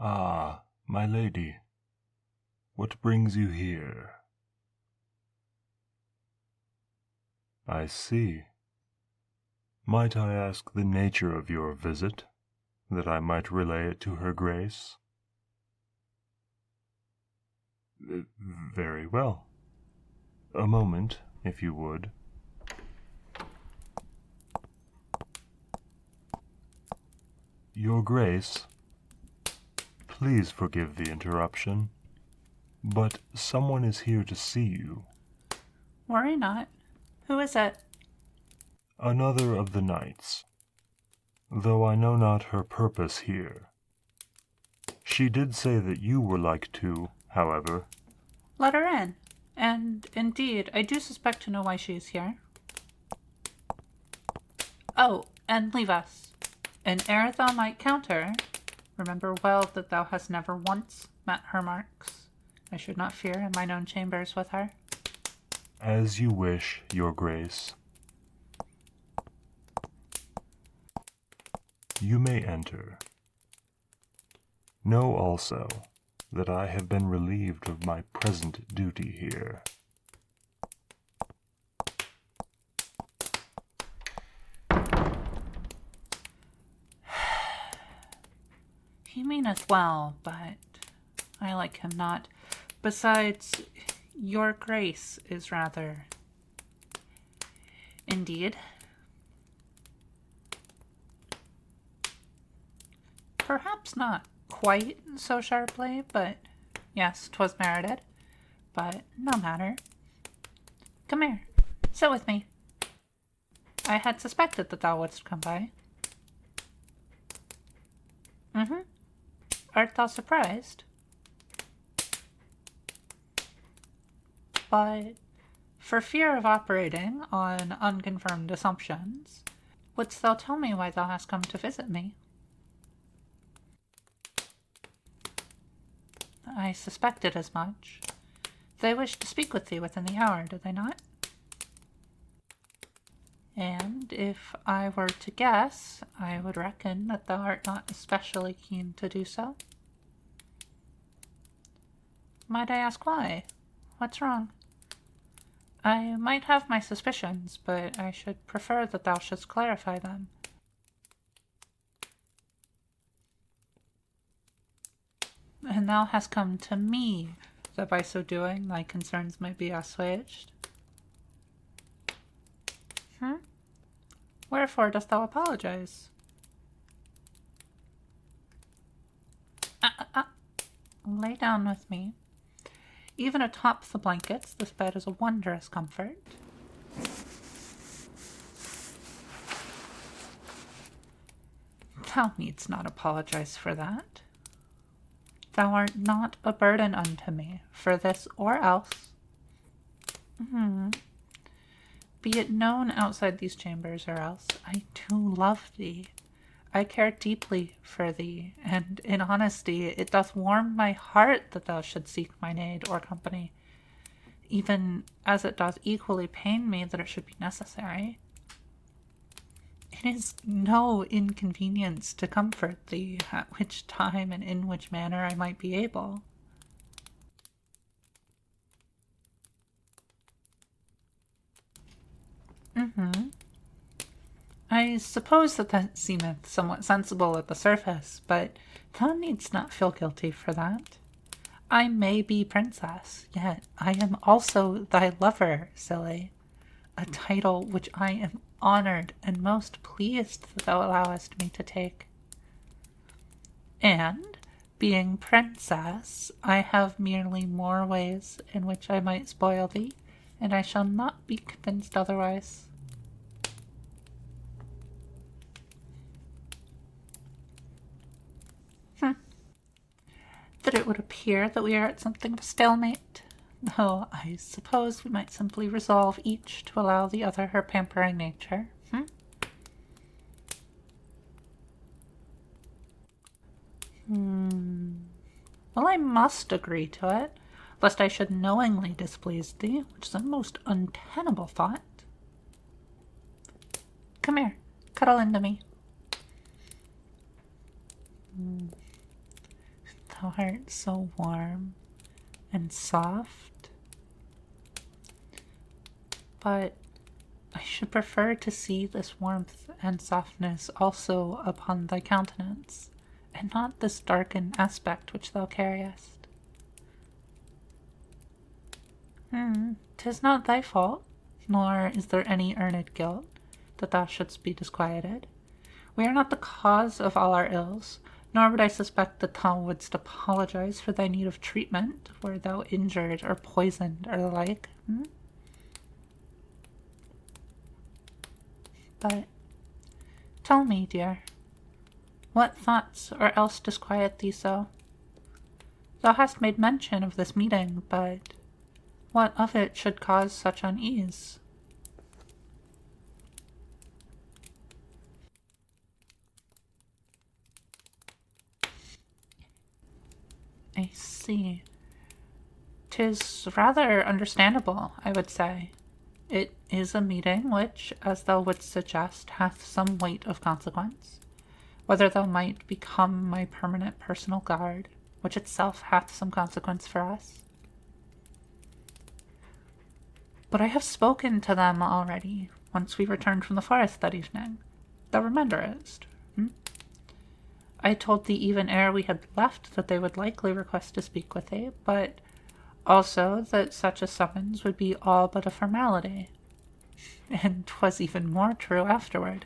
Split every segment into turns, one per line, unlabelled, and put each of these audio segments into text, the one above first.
Ah, my lady, what brings you here? I see. Might I ask the nature of your visit, that I might relay it to her grace? Very well. A moment, if you would. Your Grace, please forgive the interruption, but someone is here to see you.
Worry not. Who is it?
Another of the knights, though I know not her purpose here. She did say that you were like to, however.
Let her in. And, indeed, I do suspect to know why she is here. Oh, and leave us. And ere thou might counter, remember well that thou hast never once met her marks. I should not fear in mine own chambers with her.
As you wish, your Grace. You may enter. Know also that I have been relieved of my present duty here.
He meaneth well, but I like him not. Besides, your Grace is rather... Indeed. Perhaps not quite so sharply, but yes, 'twas merited. But no matter. Come here, sit with me. I had suspected that thou wouldst come by. Art thou surprised? But for fear of operating on unconfirmed assumptions, wouldst thou tell me why thou hast come to visit me? I suspected as much. They wished to speak with thee within the hour, did they not? And if I were to guess, I would reckon that thou art not especially keen to do so. Might I ask why? What's wrong? I might have my suspicions, but I should prefer that thou shouldst clarify them. And thou hast come to me, that by so doing thy concerns might be assuaged. Wherefore dost thou apologize? Lay down with me. Even atop the blankets, this bed is a wondrous comfort. Thou needst not apologize for that. Thou art not a burden unto me, for this or else. Be it known outside these chambers or else, I do love thee. I care deeply for thee, and in honesty it doth warm my heart that thou shouldst seek mine aid or company, even as it doth equally pain me that it should be necessary. It is no inconvenience to comfort thee, at which time and in which manner I might be able. I suppose that seemeth somewhat sensible at the surface, but thou needst not feel guilty for that. I may be princess, yet I am also thy lover, silly, a title which I am honored and most pleased that thou allowest me to take. And, being princess, I have merely more ways in which I might spoil thee, and I shall not be convinced otherwise. That it would appear that we are at something of a stalemate, though I suppose we might simply resolve each to allow the other her pampering nature. Well, I must agree to it, lest I should knowingly displease thee, which is a most untenable thought. Come here, cuddle into me. thou art so warm and soft, but I should prefer to see this warmth and softness also upon thy countenance, and not this darkened aspect which thou carriest. 'Tis not thy fault, nor is there any earned guilt, that thou shouldst be disquieted. We are not the cause of all our ills, nor would I suspect that thou wouldst apologize for thy need of treatment, were thou injured or poisoned or the like. But tell me, dear, what thoughts or else disquiet thee so? Thou hast made mention of this meeting, but what of it should cause such unease? I see. 'Tis rather understandable, I would say. It is a meeting which, as thou wouldst suggest, hath some weight of consequence, whether thou might become my permanent personal guard, which itself hath some consequence for us. But I have spoken to them already, once we returned from the forest that evening. Thou rememberest? I told thee even ere we had left that they would likely request to speak with thee, but also that such a summons would be all but a formality. And 'twas even more true afterward.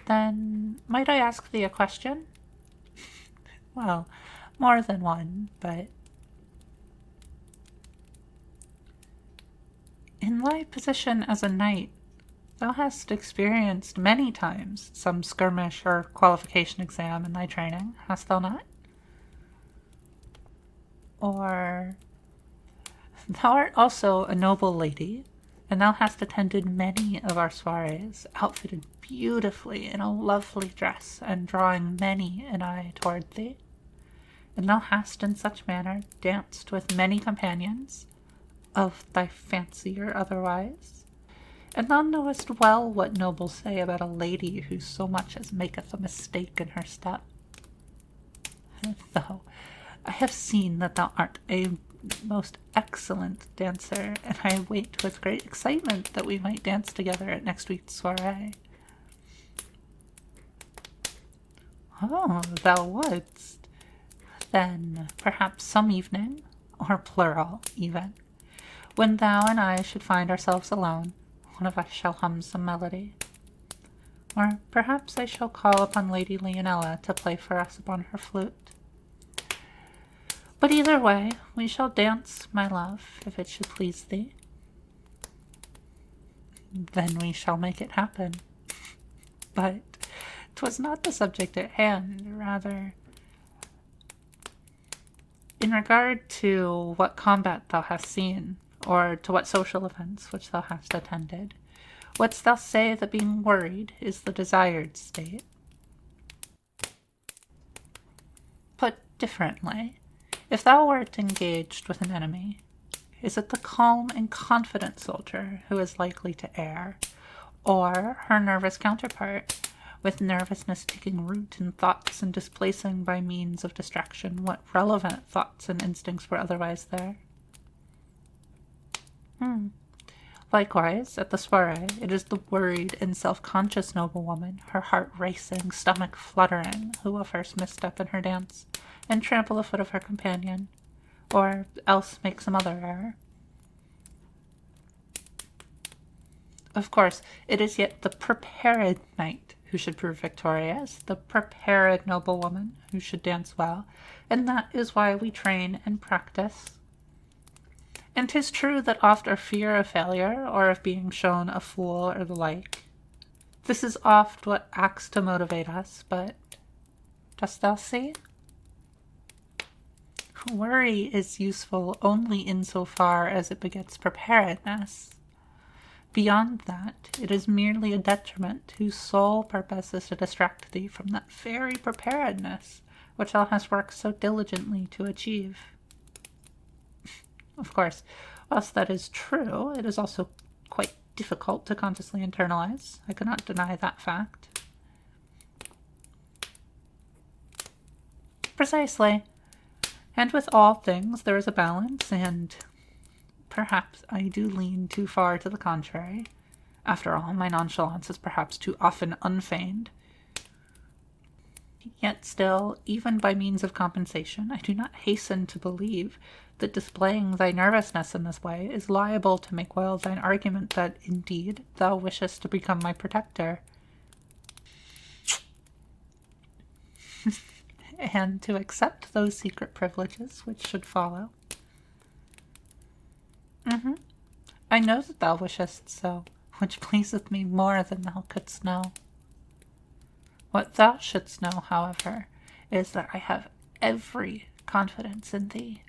Then might I ask thee a question? Well, more than one, but in thy position as a knight, thou hast experienced many times some skirmish or qualification exam in thy training, hast thou not? Or thou art also a noble lady, and thou hast attended many of our soirees, outfitted beautifully in a lovely dress, and drawing many an eye toward thee. And thou hast in such manner danced with many companions, of thy fancy or otherwise. And thou knowest well what nobles say about a lady who so much as maketh a mistake in her step. Though I have seen that thou art a most excellent dancer, and I wait with great excitement that we might dance together at next week's soiree. Oh, thou wouldst? Then perhaps some evening, or plural even, when thou and I should find ourselves alone, one of us shall hum some melody. Or perhaps I shall call upon Lady Leonella to play for us upon her flute. But either way, we shall dance, my love, if it should please thee. Then we shall make it happen. But 'twas not the subject at hand, rather in regard to what combat thou hast seen, or to what social events which thou hast attended, wouldst thou say that being worried is the desired state? Put differently, if thou wert engaged with an enemy, is it the calm and confident soldier who is likely to err, or her nervous counterpart, with nervousness taking root in thoughts and displacing by means of distraction what relevant thoughts and instincts were otherwise there? Likewise, at the soiree, it is the worried and self-conscious noblewoman, her heart racing, stomach fluttering, who will first misstep in her dance, and trample the foot of her companion, or else make some other error. Of course, it is yet the prepared knight who should prove victorious, the prepared noblewoman who should dance well, and that is why we train and practice. And 'tis true that oft our fear of failure, or of being shown a fool, or the like, this is oft what acts to motivate us, but dost thou see? Worry is useful only insofar as it begets preparedness. Beyond that, it is merely a detriment whose sole purpose is to distract thee from that very preparedness which thou hast worked so diligently to achieve. Of course, whilst that is true, it is also quite difficult to consciously internalize. I cannot deny that fact. Precisely. And with all things, there is a balance, and perhaps I do lean too far to the contrary. After all, my nonchalance is perhaps too often unfeigned. Yet still, even by means of compensation, I do not hasten to believe that displaying thy nervousness in this way is liable to make well thine argument that, indeed, thou wishest to become my protector, and to accept those secret privileges which should follow. I know that thou wishest so, which pleaseth me more than thou couldst know. What thou shouldst know, however, is that I have every confidence in thee,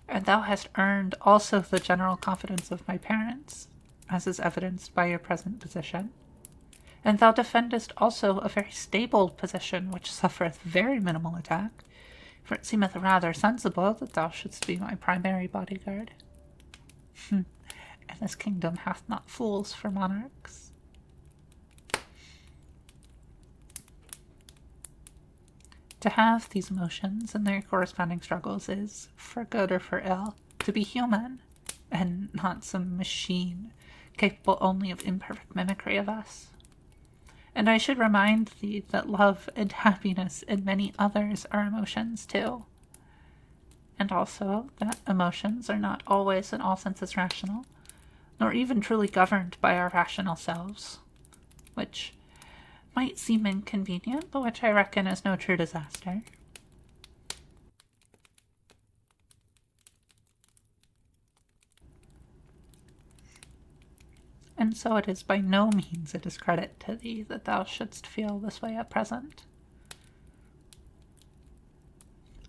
and thou hast earned also the general confidence of my parents, as is evidenced by your present position. And thou defendest also a very stable position, which suffereth very minimal attack, for it seemeth rather sensible that thou shouldst be my primary bodyguard. And this kingdom hath not fools for monarchs. To have these emotions and their corresponding struggles is, for good or for ill, to be human, and not some machine capable only of imperfect mimicry of us. And I should remind thee that love and happiness and many others are emotions too, and also that emotions are not always in all senses rational, nor even truly governed by our rational selves, which might seem inconvenient, but which I reckon is no true disaster. And so it is by no means a discredit to thee that thou shouldst feel this way at present.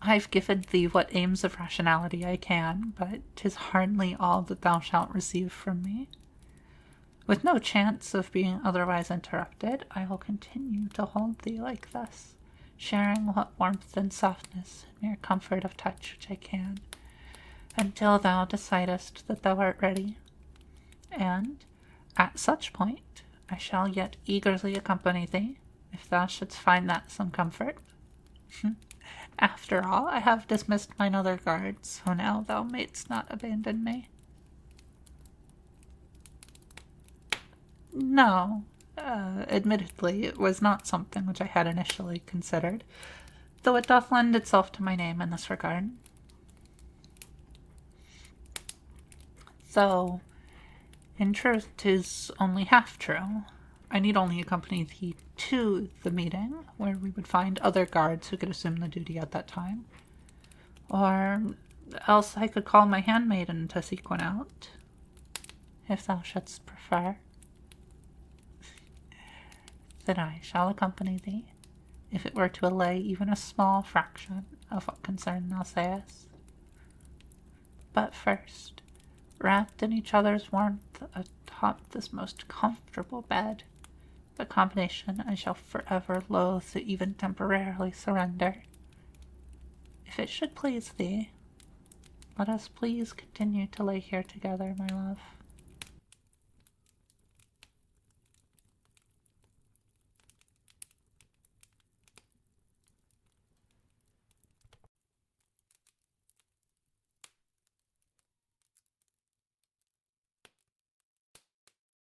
I've given thee what aims of rationality I can, but 'tis hardly all that thou shalt receive from me. With no chance of being otherwise interrupted, I will continue to hold thee like this, sharing what warmth and softness and mere comfort of touch which I can, until thou decidest that thou art ready. And at such point, I shall yet eagerly accompany thee, if thou shouldst find that some comfort. After all, I have dismissed mine other guards, so now thou mayst not abandon me. No, admittedly, it was not something which I had initially considered, though it doth lend itself to my name in this regard. Though, in truth, 'tis only half true. I need only accompany thee to the meeting, where we would find other guards who could assume the duty at that time. Or else I could call my handmaiden to seek one out, if thou shouldst prefer. Then I shall accompany thee, if it were to allay even a small fraction of what concern thou sayest. But first, wrapped in each other's warmth atop this most comfortable bed, the combination I shall forever loathe to even temporarily surrender. If it should please thee, let us please continue to lay here together, my love.